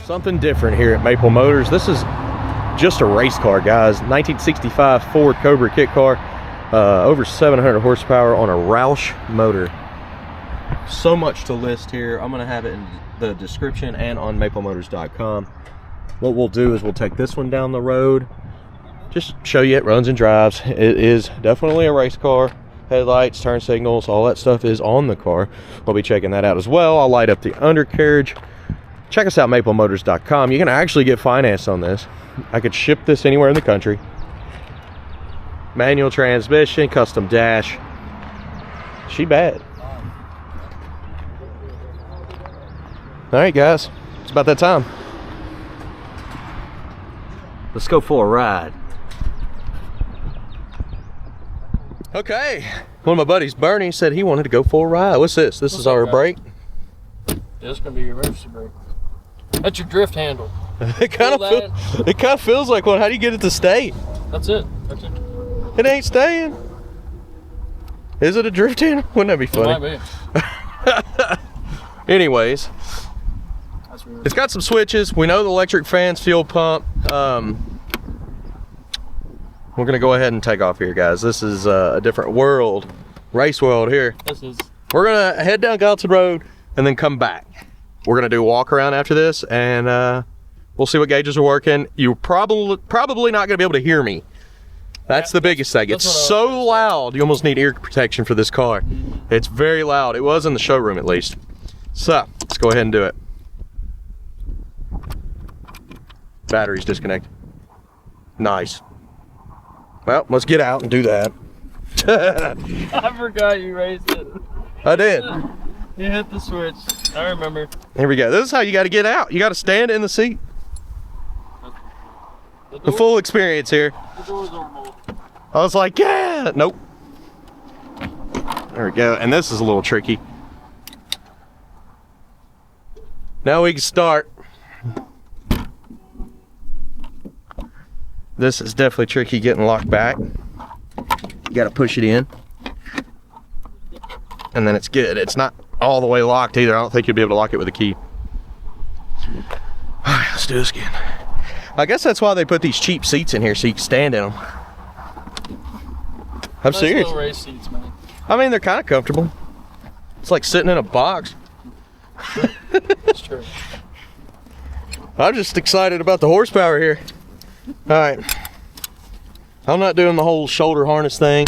Something different here at Maple Motors. This is just a race car, guys. 1965 Ford Cobra Kit Car, over 700 horsepower on a Roush motor. So much to list here. I'm gonna have it in the description and on maplemotors.com. What we'll do is we'll take this one down the road, just show you it runs and drives. It is definitely a race car. Headlights, turn signals, all that stuff is on the car. We'll be checking that out as well. I'll light up the undercarriage. Check us out, maplemotors.com. You can actually get finance on this. I could ship this anywhere in the country. Manual transmission, custom dash. She bad. All right, guys, it's about that time. Let's go for a ride. Okay, one of my buddies, Bernie, said he wanted to go for a ride. What's this? This is our brake? Yeah, this is gonna be your emergency brake. That's your drift handle. It kind of feels like one. How do you get it to stay? That's it. That's it. It ain't staying. Is it a drift handle? Wouldn't that be funny? It might be. Anyways, it's got some switches. We know the electric fans, fuel pump. We're gonna go ahead and take off here, guys. This is a different world, race world here. This is. We're gonna head down Gallatin Road and then come back. We're gonna do a walk around after this, and we'll see what gauges are working. You're probably not gonna be able to hear me. That's the biggest thing. It's so loud, you almost need ear protection for this car. It's very loud. It was in the showroom, at least. So let's go ahead and do it. Battery's disconnected. Nice. Well, let's get out and do that. I forgot you raised it. I did. You hit the switch. I remember. Here we go. This is how you got to get out. You got to stand in the seat. The full experience here. The doors aren't moved. I was like, yeah. Nope. There we go. And this is a little tricky. Now we can start. This is definitely tricky getting locked back. You got to push it in. And then it's good. It's not all the way locked either. I don't think you'll be able to lock it with a key. All right, let's do this again. I guess that's why they put these cheap seats in here, so you can stand in them. I'm Nice serious. little race seats, man. I mean, they're kind of comfortable. It's like sitting in a box. That's true. I'm just excited about the horsepower here. All right. I'm not doing the whole shoulder harness thing.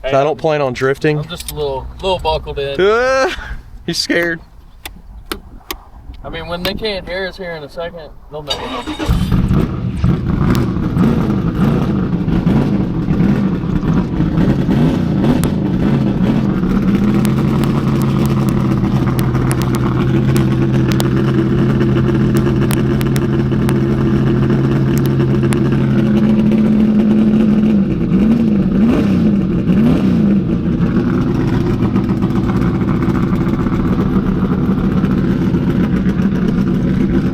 Hey, I don't plan on drifting. I'm just a little buckled in. You scared? I mean, when they can't hear us here in a second, they'll know what to do.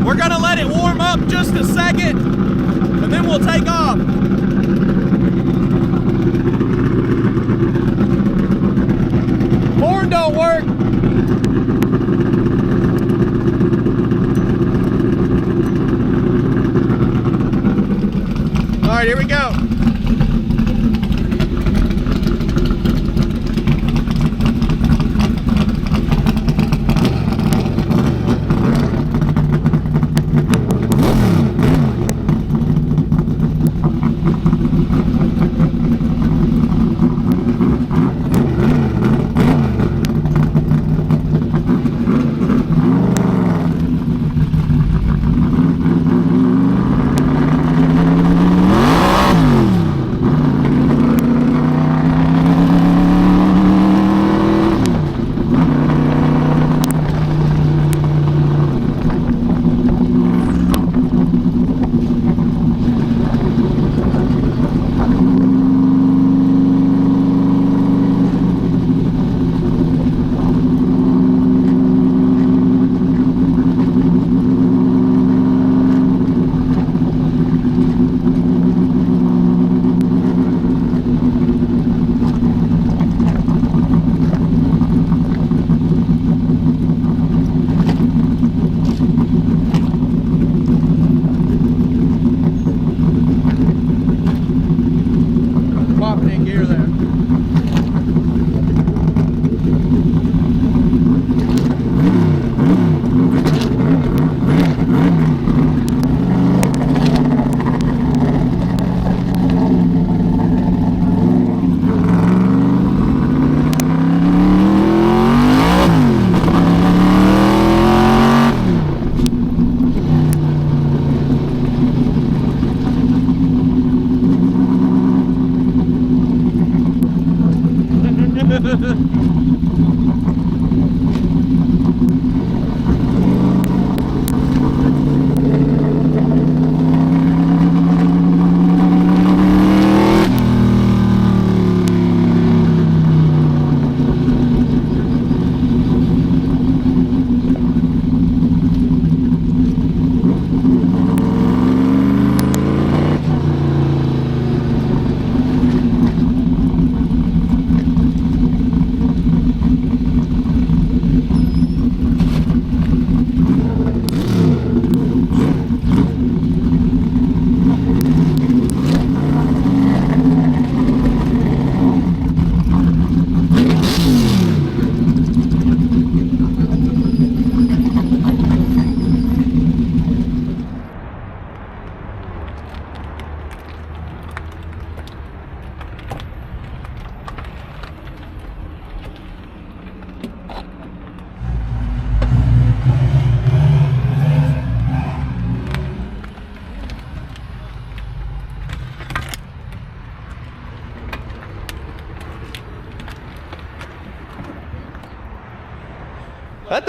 We're gonna let it warm up just a second, and then we'll take off. Horn don't work. All right, here we go.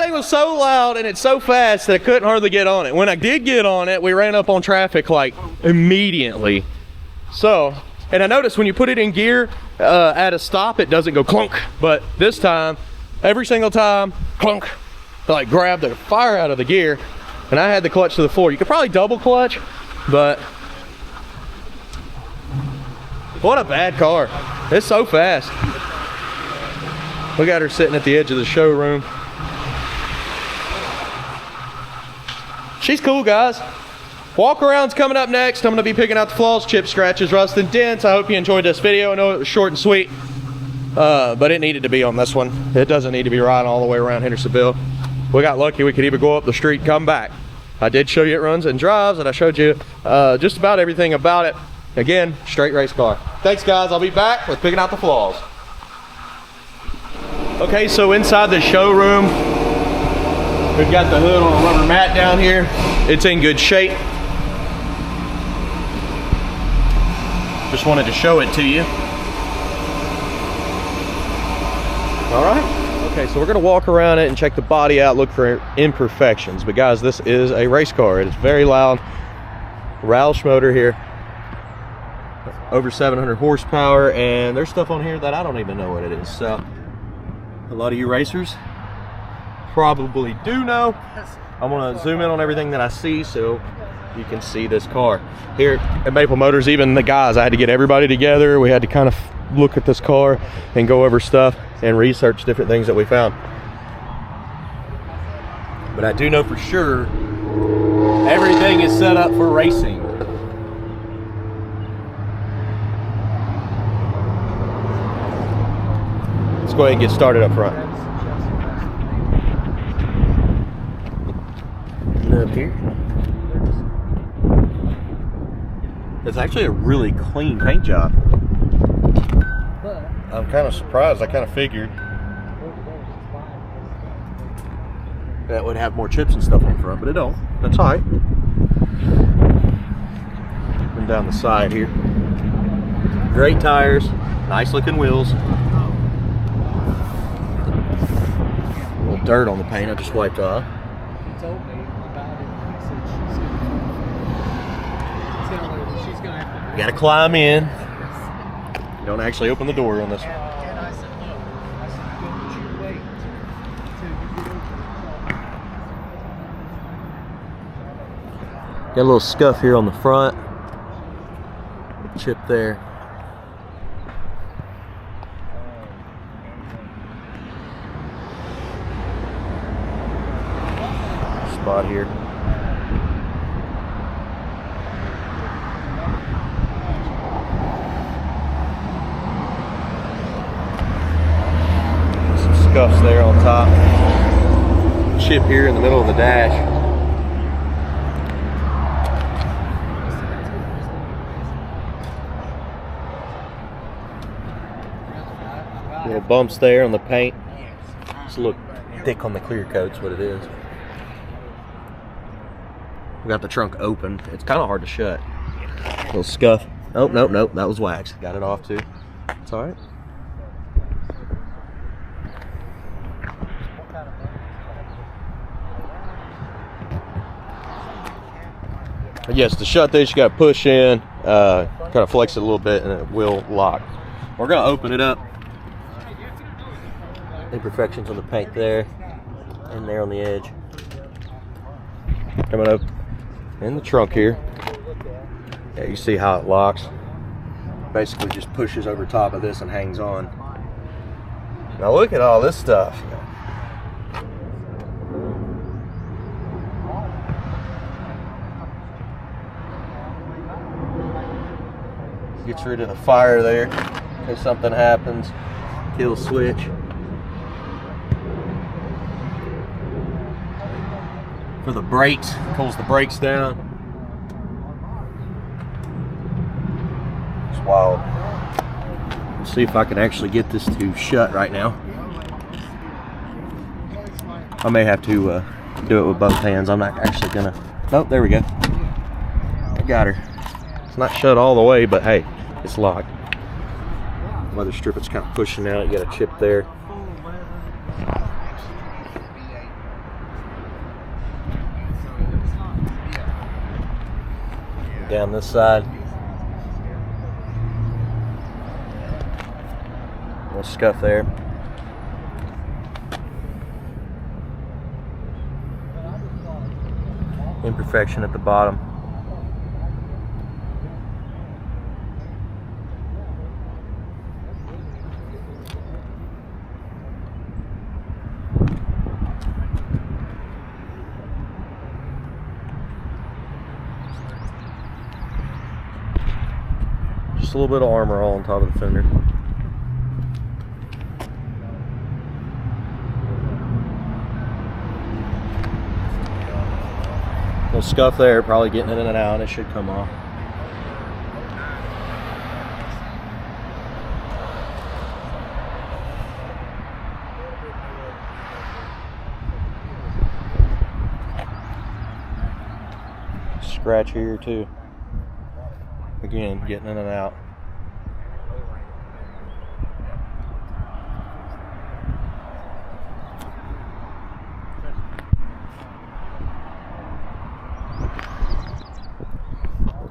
thing was so loud and it's so fast that I couldn't hardly get on it. When I did get on it, we ran up on traffic like immediately. So, and I noticed when you put it in gear at a stop, it doesn't go clunk. But this time, every single time, clunk, I like grabbed the fire out of the gear, and I had the clutch to the floor. You could probably double clutch, but what a bad car. It's so fast. We got her sitting at the edge of the showroom. She's cool, guys. Walk around's coming up next. I'm gonna be picking out the flaws, chips, scratches, rust, and dents. I hope you enjoyed this video. I know it was short and sweet, but it needed to be on this one. It doesn't need to be riding all the way around Hendersonville. We got lucky. We could even go up the street and come back. I did show you it runs and drives, and I showed you just about everything about it. Again, straight race car. Thanks, guys. I'll be back with picking out the flaws. Okay, so inside the showroom, we've got the hood on a rubber mat down here. It's in good shape. Just wanted to show it to you. All right. Okay, so we're gonna walk around it and check the body out, look for imperfections. But guys, this is a race car. It is very loud. Roush motor here. Over 700 horsepower, and there's stuff on here that I don't even know what it is. So a lot of you racers probably do know. I'm gonna zoom in on everything that I see so you can see this car. Here at Maple Motors, even the guys, I had to get everybody together. We had to kind of look at this car and go over stuff and research different things that we found. But I do know for sure everything is set up for racing. Let's go ahead and get started up front. And up here, it's actually a really clean paint job. I'm kind of surprised. I kind of figured that would have more chips and stuff on the front, but it don't. That's all right. And down the side here, great tires, nice looking wheels. Dirt on the paint I just wiped off. She told me about it. She said she's gonna tell her she's gonna have to. You gotta climb in. You don't actually open the door on this one. And I said, look, I said, don't you wait till you get over the Got a little scuff here on the front. Chip there. Spot here. Some scuffs there on top. Chip here in the middle of the dash. Little bumps there on the paint. Just look thick on the clear coat's what it is. We got the trunk open. It's kind of hard to shut. Little scuff. Oh, nope, nope. That was wax. Got it off too. It's all right. Yes, to shut this, you got to push in, kind of flex it a little bit, and it will lock. We're going to open it up. Imperfections on the paint there, and there on the edge. Coming up in the trunk here. Yeah, you see how it locks. Basically just pushes over top of this and hangs on. Now look at all this stuff. Gets rid of the fire there in case something happens. Kill switch. For the brakes, pulls the brakes down. It's wild. Let's see if I can actually get this to shut right now. I may have to do it with both hands. I'm not actually gonna. Nope, there we go. I got her. It's not shut all the way, but hey, it's locked. Weather strip, it's kind of pushing out. You got a chip there. down this side. A little scuff there. Imperfection at the bottom. Just a little bit of armor all on top of the fender. Little scuff there, probably getting it in and out. It should come off. Scratch here too. Again, getting in and out.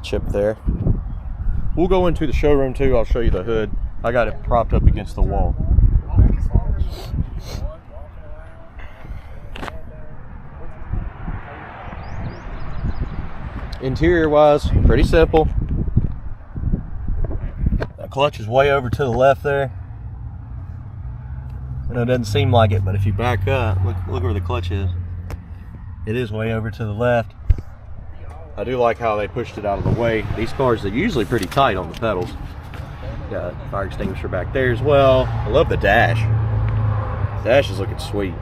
Chip there. We'll go into the showroom too. I'll show you the hood. I got it propped up against the wall. Interior wise, pretty simple. That clutch is way over to the left there. I know it doesn't seem like it, but if you back up, look where the clutch is. It is way over to the left. I do like how they pushed it out of the way. These cars are usually pretty tight on the pedals. Got a fire extinguisher back there as well. I love the dash. The dash is looking sweet.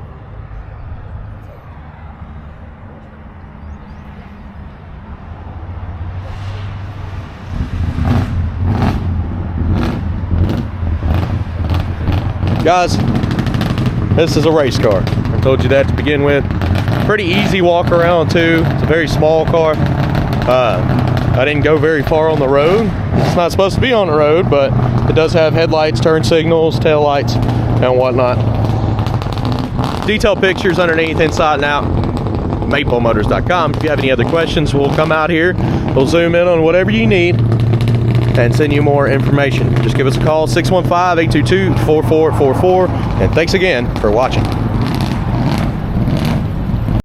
Guys, this is a race car. I told you that to begin with. Pretty easy walk around too. It's a very small car. I didn't go very far on the road. It's not supposed to be on the road, but it does have headlights, turn signals, tail lights, and whatnot. Detailed pictures underneath, inside and out. MapleMotors.com. If you have any other questions, we'll come out here. We'll zoom in on whatever you need and send you more information. Just give us a call, 615-822-4444. And thanks again for watching.